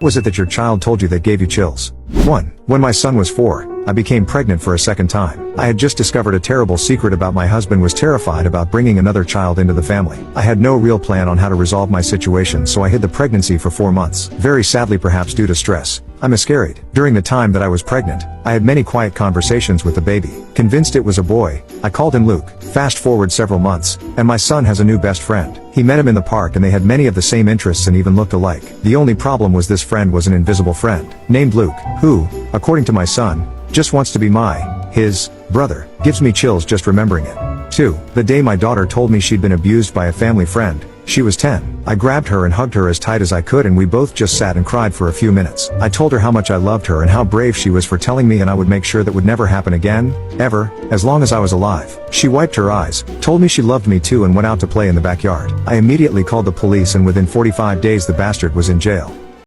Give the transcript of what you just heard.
Was it that your child told you that gave you chills? 1. When my son was 4, I became pregnant for a second time. I had just discovered a terrible secret about my husband was terrified about bringing another child into the family. I had no real plan on how to resolve my situation, so I hid the pregnancy for 4 months. Very sadly, perhaps due to stress, I miscarried. During the time that I was pregnant, I had many quiet conversations with the baby. Convinced it was a boy, I called him Luke. Fast forward several months, and my son has a new best friend. He met him in the park and they had many of the same interests and even looked alike. The only problem was this friend was an invisible friend, named Luke, who, according to my son, just wants to be his brother. Gives me chills just remembering it. 2. The day my daughter told me she'd been abused by a family friend. She was 10. I grabbed her and hugged her as tight as I could and we both just sat and cried for a few minutes. I told her how much I loved her and how brave she was for telling me, and I would make sure that would never happen again, ever, as long as I was alive. She wiped her eyes, told me she loved me too, and went out to play in the backyard. I immediately called the police, and within 45 days the bastard was in jail.